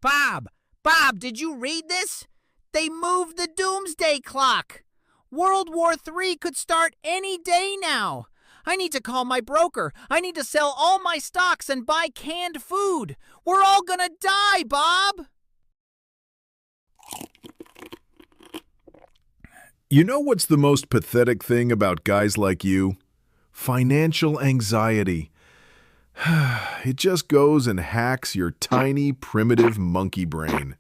Bob, did you read this? They moved the Doomsday Clock. World War III could start any day now. I need to call my broker. I need to sell all my stocks and buy canned food. We're all gonna die, Bob. You know what's the most pathetic thing about guys like you? Financial anxiety. It just goes and hacks your tiny, primitive monkey brain.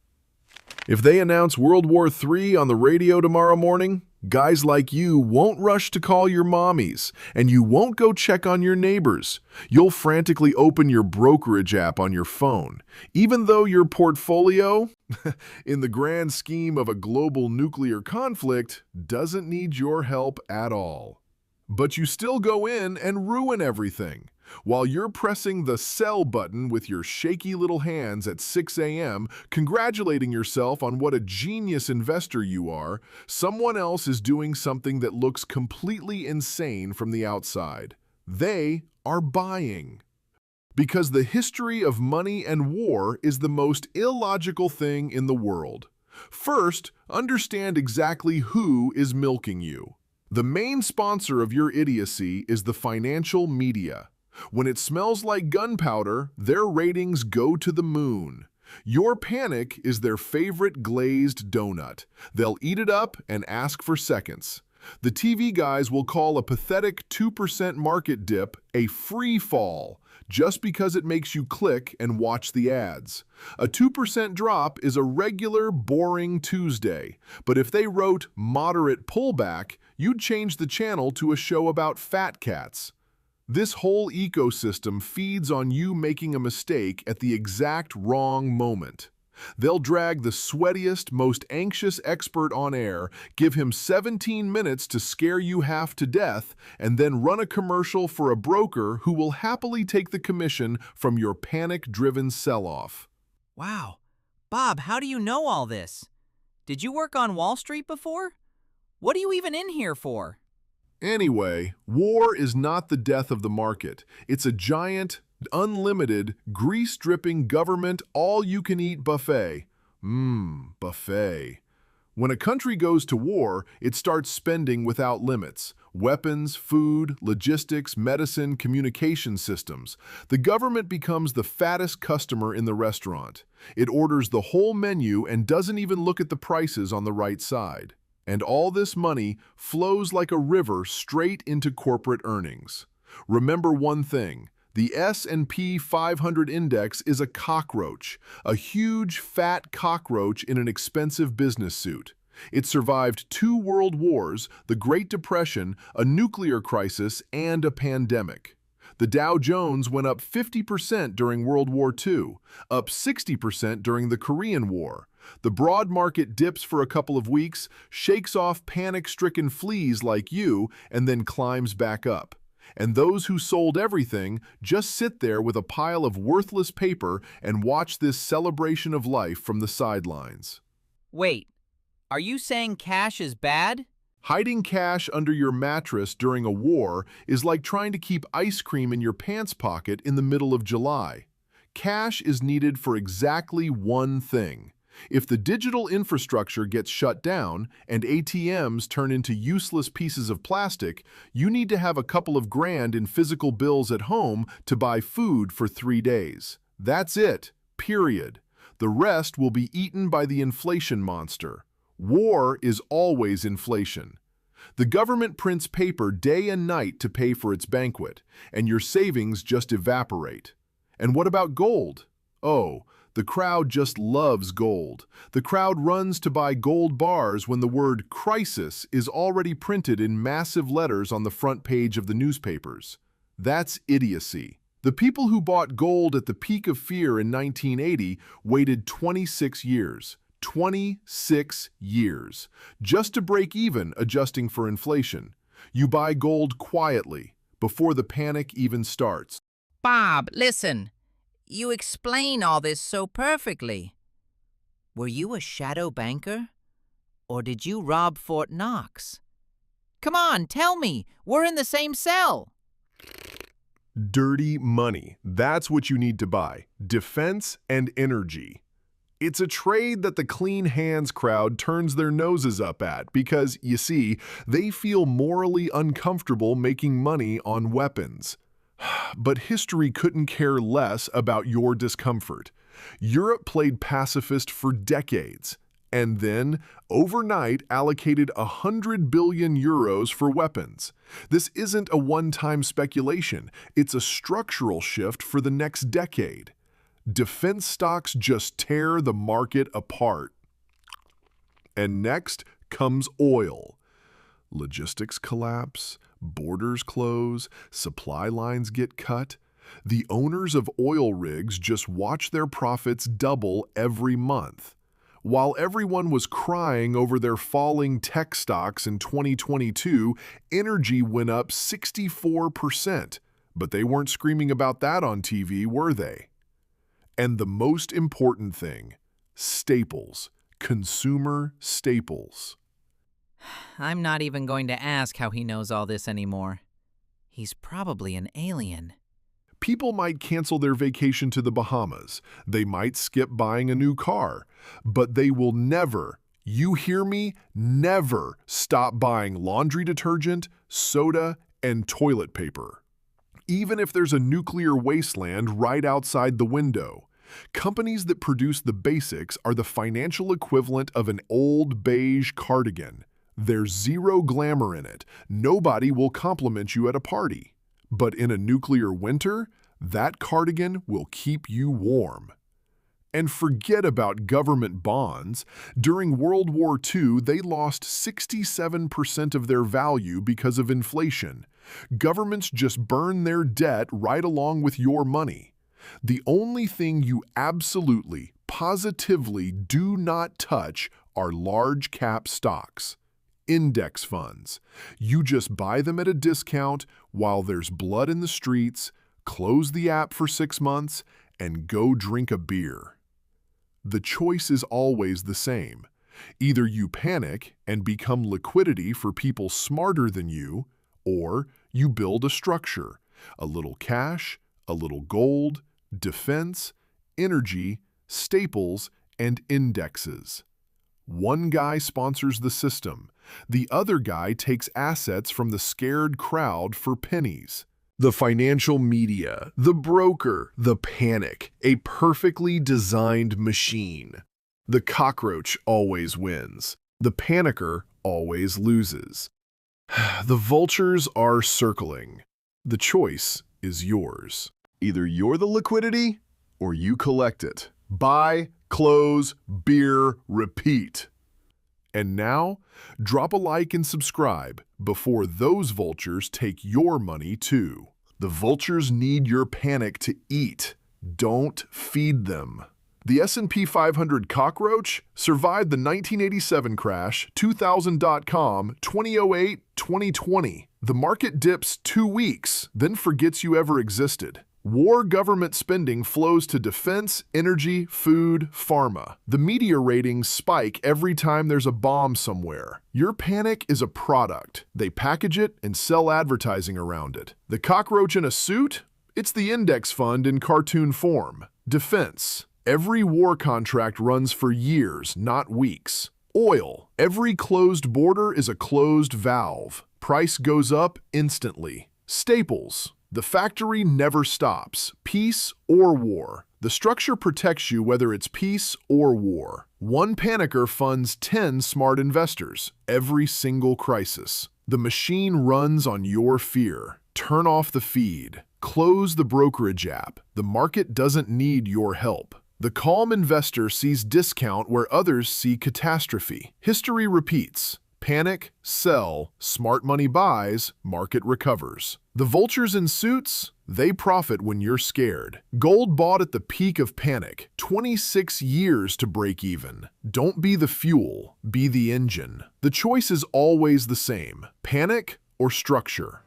If they announce World War III on the radio tomorrow morning, guys like you won't rush to call your mommies, and you won't go check on your neighbors. You'll frantically open your brokerage app on your phone, even though your portfolio, in the grand scheme of a global nuclear conflict, doesn't need your help at all. But you still go in and ruin everything. While you're pressing the sell button with your shaky little hands at 6 a.m., congratulating yourself on what a genius investor you are, someone else is doing something that looks completely insane from the outside. They are buying. Because the history of money and war is the most illogical thing in the world. First, understand exactly who is milking you. The main sponsor of your idiocy is the financial media. When it smells like gunpowder, their ratings go to the moon. Your panic is their favorite glazed donut. They'll eat it up and ask for seconds. The TV guys will call a pathetic 2% market dip a free fall, just because it makes you click and watch the ads. A 2% drop is a regular, boring Tuesday, but if they wrote moderate pullback, you'd change the channel to a show about fat cats. This whole ecosystem feeds on you making a mistake at the exact wrong moment. They'll drag the sweatiest, most anxious expert on air, give him 17 minutes to scare you half to death, and then run a commercial for a broker who will happily take the commission from your panic-driven sell-off. Wow. Bob, how do you know all this? Did you work on Wall Street before? What are you even in here for? Anyway, war is not the death of the market. It's a giant, unlimited, grease-dripping government all-you-can-eat buffet. Buffet. When a country goes to war, it starts spending without limits. Weapons, food, logistics, medicine, communication systems. The government becomes the fattest customer in the restaurant. It orders the whole menu and doesn't even look at the prices on the right side. And all this money flows like a river straight into corporate earnings. Remember one thing, the S&P 500 index is a cockroach, a huge, fat cockroach in an expensive business suit. It survived 2 world wars, the Great Depression, a nuclear crisis, and a pandemic. The Dow Jones went up 50% during World War II, up 60% during the Korean War. The broad market dips for a couple of weeks, shakes off panic-stricken fleas like you, and then climbs back up. And those who sold everything just sit there with a pile of worthless paper and watch this celebration of life from the sidelines. Wait, are you saying cash is bad? Hiding cash under your mattress during a war is like trying to keep ice cream in your pants pocket in the middle of July. Cash is needed for exactly one thing. If the digital infrastructure gets shut down and ATMs turn into useless pieces of plastic, you need to have a couple of grand in physical bills at home to buy food for 3 days. That's it, period. The rest will be eaten by the inflation monster. War is always inflation. The government prints paper day and night to pay for its banquet, and your savings just evaporate. And what about gold? Oh, the crowd just loves gold. The crowd runs to buy gold bars when the word crisis is already printed in massive letters on the front page of the newspapers. That's idiocy. The people who bought gold at the peak of fear in 1980 waited 26 years. 26 years. Just to break even adjusting for inflation. You buy gold quietly, before the panic even starts. Bob, listen. You explain all this so perfectly. Were you a shadow banker? Or did you rob Fort Knox? Come on, tell me. We're in the same cell. Dirty money. That's what you need to buy. Defense and energy. It's a trade that the clean hands crowd turns their noses up at because, you see, they feel morally uncomfortable making money on weapons. But history couldn't care less about your discomfort. Europe played pacifist for decades, and then, overnight, allocated 100 billion euros for weapons. This isn't a one-time speculation, it's a structural shift for the next decade. Defense stocks just tear the market apart. And next comes oil. Logistics collapse, borders close, supply lines get cut. The owners of oil rigs just watch their profits double every month. While everyone was crying over their falling tech stocks in 2022, energy went up 64%. But they weren't screaming about that on TV, were they? And the most important thing, staples, consumer staples. I'm not even going to ask how he knows all this anymore. He's probably an alien. People might cancel their vacation to the Bahamas. They might skip buying a new car. But they will never, you hear me, never stop buying laundry detergent, soda, and toilet paper. Even if there's a nuclear wasteland right outside the window. Companies that produce the basics are the financial equivalent of an old beige cardigan. There's zero glamour in it. Nobody will compliment you at a party. But in a nuclear winter, that cardigan will keep you warm. And forget about government bonds. During World War II, they lost 67% of their value because of inflation. Governments just burn their debt right along with your money. The only thing you absolutely, positively do not touch are large cap stocks. Index funds. You just buy them at a discount while there's blood in the streets, close the app for 6 months, and go drink a beer. The choice is always the same. Either you panic and become liquidity for people smarter than you, or you build a structure, a little cash, a little gold, defense, energy, staples, and indexes. One guy sponsors the system. The other guy takes assets from the scared crowd for pennies. The financial media, the broker, the panic, a perfectly designed machine. The cockroach always wins. The panicker always loses. The vultures are circling. The choice is yours. Either you're the liquidity or you collect it. Buy, close, beer, repeat. And now, drop a like and subscribe before those vultures take your money too. The vultures need your panic to eat. Don't feed them. The S&P 500 cockroach survived the 1987 crash, 2000.com, 2008, 2020. The market dips 2 weeks, then forgets you ever existed. War government spending flows to defense, energy, food, pharma. The media ratings spike every time there's a bomb somewhere. Your panic is a product. They package it and sell advertising around it. The cockroach in a suit? It's the index fund in cartoon form. Defense. Every war contract runs for years, not weeks. Oil. Every closed border is a closed valve. Price goes up instantly. Staples. The factory never stops, peace or war. The structure protects you whether it's peace or war. One panicker funds 10 smart investors every single crisis. The machine runs on your fear. Turn off the feed. Close the brokerage app. The market doesn't need your help. The calm investor sees discount where others see catastrophe. History repeats. Panic, sell, smart money buys, market recovers. The vultures in suits, they profit when you're scared. Gold bought at the peak of panic, 26 years to break even. Don't be the fuel, be the engine. The choice is always the same, panic or structure.